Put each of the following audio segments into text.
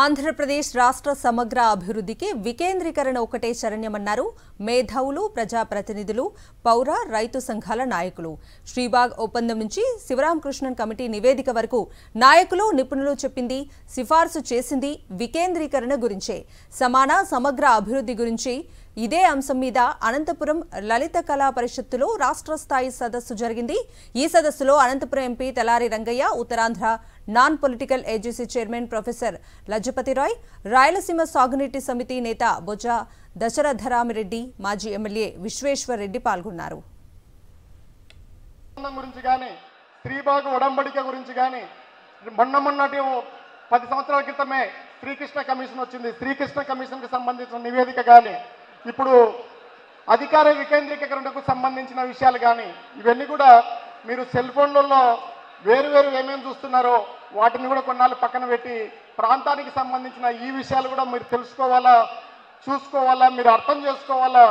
ఆంధ్రప్రదేశ్ రాష్ట్ర సమగ్ర అభివృద్ధికి వికేంద్రీకరణ ఒకటే శరణ్యమన్నారు మేధావులు, ప్రజాప్రతినిధులు, పౌర, రైతు సంఘాల నాయకులు. శ్రీబాగ్ ఒప్పందం నుంచి శివరామకృష్ణన్ కమిటీ నివేదిక వరకు నాయకులు, నిపుణులు చెప్పింది, సిఫార్సు చేసింది వికేంద్రీకరణ గురించే. సమాన సమగ్ర అభివృద్ధి గురించి ఇదే అంశం మీద అనంతపురం లలిత కళా పరిషత్తులో రాష్ట్ర స్థాయి సదస్సు జరిగింది. ఈ సదస్సులో Anantapuram MP Talari Rangaiah, Uttarandhra non political agency chairman professor Lajapathi Rai, Rayalaseema సాగునీటి సమితి నేత బొజ్జ దశరథరామిరెడ్డి, మాజీ ఎమ్మెల్యే విశ్వేశ్వర్ రెడ్డి పాల్గొన్నారు. శ్రీబాగ్ ఉడంబడిక గురించి కానీ మొన్నటి 10 సంవత్సరాల క్రితమే శ్రీకృష్ణ కమిషన్ వచ్చింది. శ్రీకృష్ణ కమిషన్కి సంబంధించిన నివేదిక కానీ, ఇప్పుడు అధికార వికేంద్రీకరణకు సంబంధించిన విషయాలు కానీ, ఇవన్నీ కూడా మీరు సెల్ ఫోన్లలో వేరు ఏమేమి చూస్తున్నారో వాటిని కూడా కొన్నాళ్ళు పక్కన పెట్టి ప్రాంతానికి సంబంధించిన ఈ విషయాలు కూడా మీరు తెలుసుకోవాలా, చూసుకోవాలా, మీరు అర్థం చేసుకోవాలా.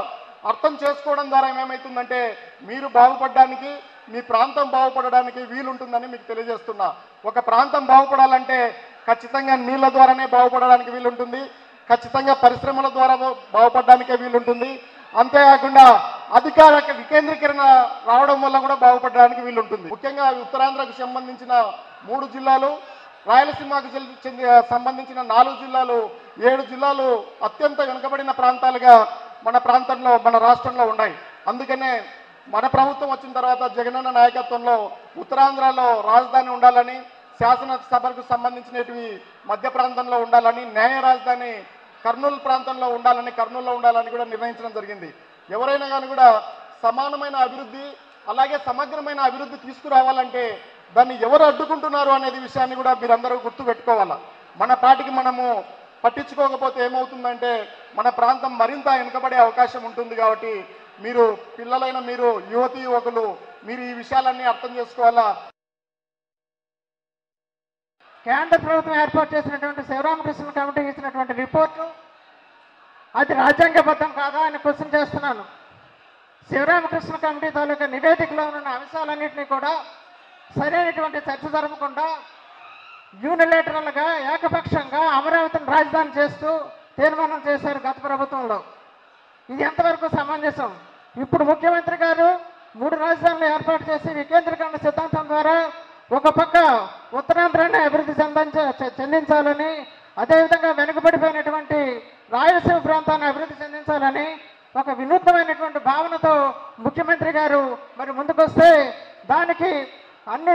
అర్థం చేసుకోవడం ద్వారా ఏమేమవుతుందంటే మీరు బాగుపడడానికి, మీ ప్రాంతం బాగుపడడానికి వీలుంటుందని మీకు తెలియజేస్తున్నా. ఒక ప్రాంతం బాగుపడాలంటే ఖచ్చితంగా నీళ్ళ ద్వారానే బాగుపడడానికి వీలుంటుంది, ఖచ్చితంగా పరిశ్రమల ద్వారా బాగుపడడానికే వీలుంటుంది. అంతేకాకుండా అధికార వికేంద్రీకరణ రావడం వల్ల కూడా బాగుపడడానికి వీలుంటుంది. ముఖ్యంగా ఉత్తరాంధ్రకు సంబంధించిన 3 జిల్లాలు, రాయలసీమకు సంబంధించిన 4 జిల్లాలు, 7 జిల్లాలు అత్యంత వెనుకబడిన ప్రాంతాలుగా మన రాష్ట్రంలో ఉన్నాయి. అందుకనే మన ప్రభుత్వం వచ్చిన తర్వాత జగనన్న నాయకత్వంలో ఉత్తరాంధ్రలో రాజధాని ఉండాలని, శాసనసభకు సంబంధించినవి మధ్య ప్రాంతంలో ఉండాలని, న్యాయ రాజధాని కర్నూలు ప్రాంతంలో ఉండాలని, కర్నూలులో ఉండాలని కూడా నిర్ణయించడం జరిగింది. ఎవరైనా కానీ కూడా సమానమైన అభివృద్ధి, అలాగే సమగ్రమైన అభివృద్ధి తీసుకురావాలంటే దాన్ని ఎవరు అడ్డుకుంటున్నారు అనేది విషయాన్ని కూడా మీరందరూ గుర్తుపెట్టుకోవాలా. మన పాటికి మనము పట్టించుకోకపోతే ఏమవుతుందంటే మన ప్రాంతం మరింత వెనుకబడే అవకాశం ఉంటుంది. కాబట్టి మీరు పిల్లలైన మీరు, యువతీ యువకులు, మీరు ఈ విషయాలన్నీ అర్థం చేసుకోవాలా. కేంద్ర ప్రభుత్వం ఏర్పాటు చేసినటువంటి శివరామకృష్ణ కమిటీ ఇచ్చినటువంటి రిపోర్టు అది రాజ్యాంగబద్ధం కాదా అని క్వశ్చన్ చేస్తున్నాను. శివరామకృష్ణ కమిటీ తాలూకా నివేదికలో ఉన్న అంశాలన్నింటినీ కూడా సరైనటువంటి చర్చ జరపకుండా యూనిలేటరల్గా, ఏకపక్షంగా అమరావతిని రాజధాని చేస్తూ తీర్మానం చేశారు గత ప్రభుత్వంలో. ఇది ఎంతవరకు సమంజసం? ఇప్పుడు ముఖ్యమంత్రి గారు 3 రాజధానులు ఏర్పాటు చేసి వికేంద్రీకరణ సిద్ధాంతం ద్వారా ఒక పక్క ఉత్తరాంధ్రాన్ని అభివృద్ధి చెందించాలని, అదేవిధంగా వెనుకబడిపోయినటువంటి రాయలసీమ ప్రాంతాన్ని అభివృద్ధి చెందించాలని ఒక వినూత్నమైనటువంటి భావనతో ముఖ్యమంత్రి గారు మరి ముందుకొస్తే దానికి అన్ని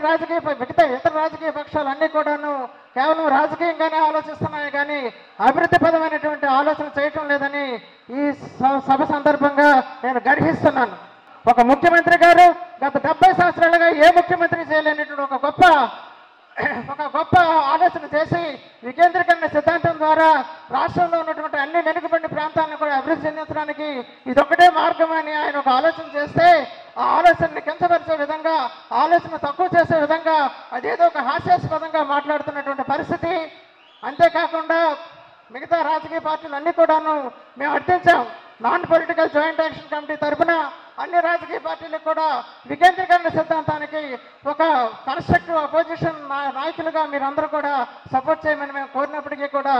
ఇతర రాజకీయ పక్షాలు అన్నీ కూడాను కేవలం రాజకీయంగానే ఆలోచిస్తున్నాయి కానీ అభివృద్ధి పదమైనటువంటి ఆలోచన చేయటం లేదని ఈ సభ సందర్భంగా నేను గర్హిస్తున్నాను. ఒక ముఖ్యమంత్రి గారు గత 70 సంవత్సరాలుగా ఏ ముఖ్యమంత్రి చేయలేనటువంటి ఒక గొప్ప ఆలోచన చేసి వికేంద్రీకరణ సిద్ధాంతం ద్వారా రాష్ట్రంలో ఉన్నటువంటి అన్ని వెనుకబడిన ప్రాంతాలను కూడా అభివృద్ధి చెందించడానికి ఇదొక్కటే మార్గం అని ఆయన ఒక ఆలోచన చేస్తే, ఆ ఆలోచనని కించపరిచే విధంగా, ఆలోచన తక్కువ చేసే విధంగా అదేదో ఒక హాస్యాస్పదంగా మాట్లాడుతున్నటువంటి పరిస్థితి. అంతేకాకుండా మిగతా రాజకీయ పార్టీలు అన్నీ కూడాను మేము అర్థించాం. Non political joint action committee తరఫున అన్ని రాజకీయ పార్టీలకు కూడా వికేంద్రీకరణ సిద్ధాంతానికి ఒక కన్స్ట్రక్టివ్ అపోజిషన్ నాయకులుగా మీరందరూ కూడా సపోర్ట్ చేయమని మేము కోరినప్పటికీ కూడా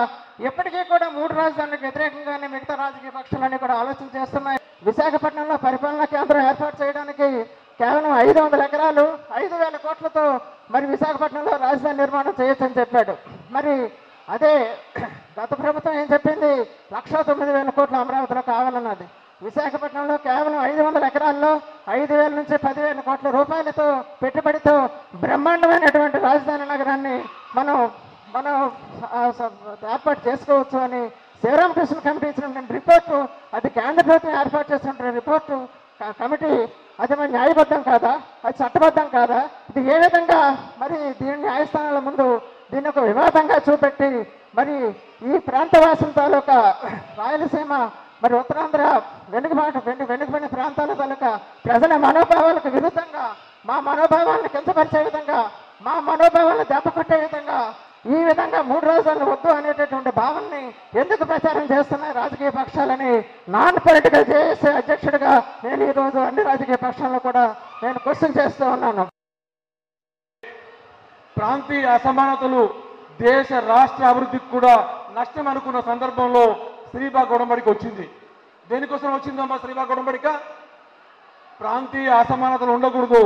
ఎప్పటికీ కూడా 3 రాజధానులకు వ్యతిరేకంగానే మిగతా రాజకీయ పక్షాలన్నీ కూడా ఆలోచన చేస్తున్నాయి. విశాఖపట్నంలో పరిపాలనా కేంద్రం ఏర్పాటు చేయడానికి కేవలం 500 ఎకరాలు 5,000 కోట్లతో మరి విశాఖపట్నంలో రాజధాని నిర్మాణం చేయొచ్చని చెప్పాడు. మరి అదే గత ప్రభుత్వం ఏం చెప్పింది? 1,09,000 కోట్లు అమరావతిలో కావాలన్నది. విశాఖపట్నంలో కేవలం 500 ఎకరాల్లో 5,000 నుంచి 10,000 కోట్ల రూపాయలతో పెట్టుబడితో బ్రహ్మాండమైనటువంటి రాజధాని నగరాన్ని మనం ఏర్పాటు చేసుకోవచ్చు అని శివరామకృష్ణ కమిటీ ఇచ్చినటువంటి రిపోర్టు, అది కేంద్ర ప్రభుత్వం ఏర్పాటు చేసినటువంటి రిపోర్టు కమిటీ, అది మరి న్యాయబద్ధం కాదా? అది చట్టబద్ధం కాదా? ఇది ఏ విధంగా మరి దీని న్యాయస్థానాల ముందు దీన్ని ఒక వివాదంగా చూపెట్టి మరి ఈ ప్రాంతవాసుల తాలూకా రాయలసీమ, మరి ఉత్తరాంధ్ర వెనుకబడిన ప్రాంతాల తాలూకా ప్రజల మనోభావాలకు విరుద్ధంగా, మా మనోభావాలను కించపరిచే విధంగా, మా మనోభావాలను దెబ్బకొట్టే విధంగా ఈ విధంగా 3 రాజధానులు వద్దు అనేటటువంటి భావనని ఎందుకు ప్రచారం చేస్తున్నాయి రాజకీయ పక్షాలని నాన్ పొలిటికల్ జేఏసీ అధ్యక్షుడిగా నేను ఈరోజు అన్ని రాజకీయ పక్షాలను కూడా నేను క్వశ్చన్ చేస్తూ ఉన్నాను. ప్రాంతీయ అసమానతలు దేశ రాష్ట్ర అభివృద్ధికి కూడా నష్టం అనుకున్న సందర్భంలో శ్రీబాగ్ ఉడంబడిక వచ్చింది. దేనికోసం వచ్చిందమ్మా శ్రీబాగ్ ఉడంబడిక? ప్రాంతీయ అసమానతలు ఉండకూడదు,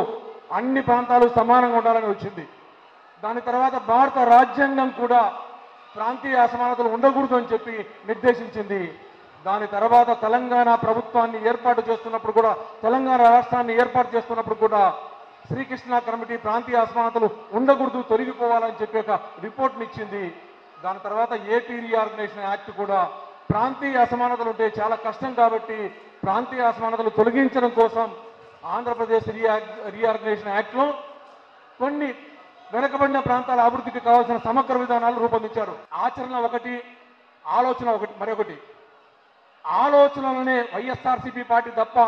అన్ని ప్రాంతాలు సమానంగా ఉండాలని వచ్చింది. దాని తర్వాత భారత రాజ్యాంగం కూడా ప్రాంతీయ అసమానతలు ఉండకూడదు అని చెప్పి నిర్దేశించింది. దాని తర్వాత తెలంగాణ ప్రభుత్వాన్ని ఏర్పాటు చేస్తున్నప్పుడు కూడా, తెలంగాణ రాష్ట్రాన్ని ఏర్పాటు చేస్తున్నప్పుడు కూడా శ్రీకృష్ణ కమిటీ ప్రాంతీయ అసమానతలు ఉండకూడదు, తొలగిపోవాలని చెప్పి ఒక రిపోర్ట్ని ఇచ్చింది. దాని తర్వాత ఏపీ రీఆర్గనైజేషన్ యాక్ట్ కూడా ప్రాంతీయ అసమానతలు ఉంటే చాలా కష్టం కాబట్టి ప్రాంతీయ అసమానతలు తొలగించడం కోసం ఆంధ్రప్రదేశ్ రీఆర్గనైజేషన్ యాక్ట్లో కొన్ని వెనుకబడిన ప్రాంతాల అభివృద్ధికి కావాల్సిన సమగ్ర విధానాలు రూపొందించారు. ఆచరణ ఒకటి, ఆలోచన ఒకటి. మరొకటి ఆలోచనలనే వైఎస్ఆర్సీపీ పార్టీ తప్ప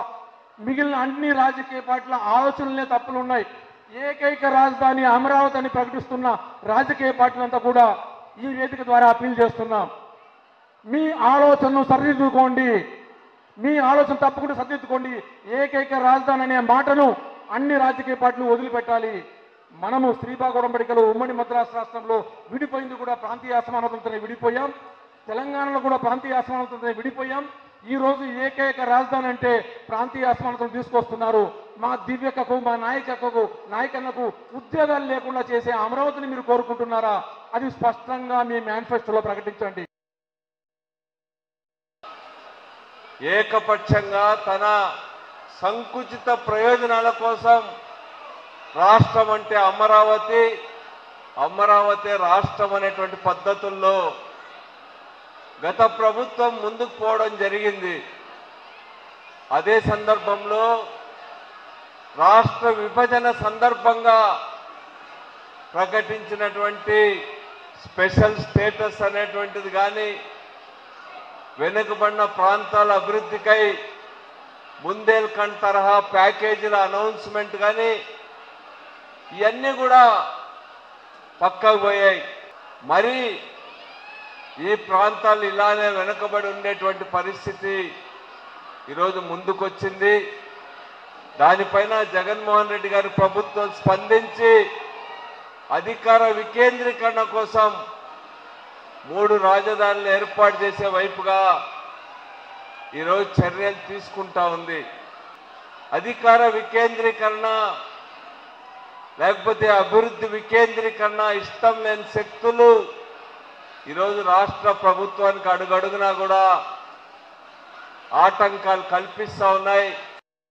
మిగిలిన అన్ని రాజకీయ పార్టీల ఆలోచనలనే తప్పులు ఉన్నాయి. ఏకైక రాజధాని అమరావతి అని ప్రకటిస్తున్న రాజకీయ పార్టీలంతా కూడా ఈ వేదిక ద్వారా అప్పీల్ చేస్తున్నాం. మీ ఆలోచనను సరిదిద్దుకోండి, మీ ఆలోచన తప్పకుండా సరిదిద్దుకోండి. ఏకైక రాజధాని అనే మాటను అన్ని రాజకీయ పార్టీలు వదిలిపెట్టాలి. మనము శ్రీబాగ్ ఉడంబడికలో ఉమ్మడి మద్రాసు రాష్ట్రంలో విడిపోయింది కూడా ప్రాంతీయ అసమానతలతోనే విడిపోయాం. తెలంగాణలో కూడా ప్రాంతీయ అసమానతలతోనే విడిపోయాం. ఈ రోజు ఏకైక రాజధాని అంటే ప్రాంతీయ అసమానతలు తీసుకొస్తున్నారు. మా దివ్యకకు, మా నాయకన్నకు ఉద్యోగాలు లేకుండా చేసే అమరావతిని మీరు కోరుకుంటున్నారా? అది స్పష్టంగా మీ మేనిఫెస్టోలో ప్రకటించండి. ఏకపక్షంగా తన సంకుచిత ప్రయోజనాల కోసం రాష్ట్రం అంటే అమరావతి, అమరావతి రాష్ట్రం అనేటువంటి పద్ధతుల్లో గత ప్రభుత్వం ముందుకు పోవడం జరిగింది. అదే సందర్భంలో రాష్ట్ర విభజన సందర్భంగా ప్రకటించినటువంటి స్పెషల్ స్టేటస్ అనేటువంటిది కానీ, వెనుకబడిన ప్రాంతాల అభివృద్ధికై బుందేల్ఖండ్ తరహా ప్యాకేజీల అనౌన్స్మెంట్ కానీ ఇవన్నీ కూడా పక్కకు పోయాయి. మరి ఈ ప్రాంతాలు ఇలానే వెనుకబడి ఉండేటువంటి పరిస్థితి ఈరోజు ముందుకొచ్చింది. దానిపైన జగన్మోహన్ రెడ్డి గారి ప్రభుత్వం స్పందించి అధికార వికేంద్రీకరణ కోసం 3 రాజధానులు ఏర్పాటు చేసే వైపుగా ఈరోజు చర్యలు తీసుకుంటా ఉంది. అధికార వికేంద్రీకరణ లేకపోతే అభివృద్ధి వికేంద్రీకరణ ఇష్టం లేని శక్తులు ఈరోజు రాష్ట్ర ప్రభుత్వానికి అడుగడుగునా కూడా ఆటంకాలు కల్పిస్తూ ఉన్నాయి.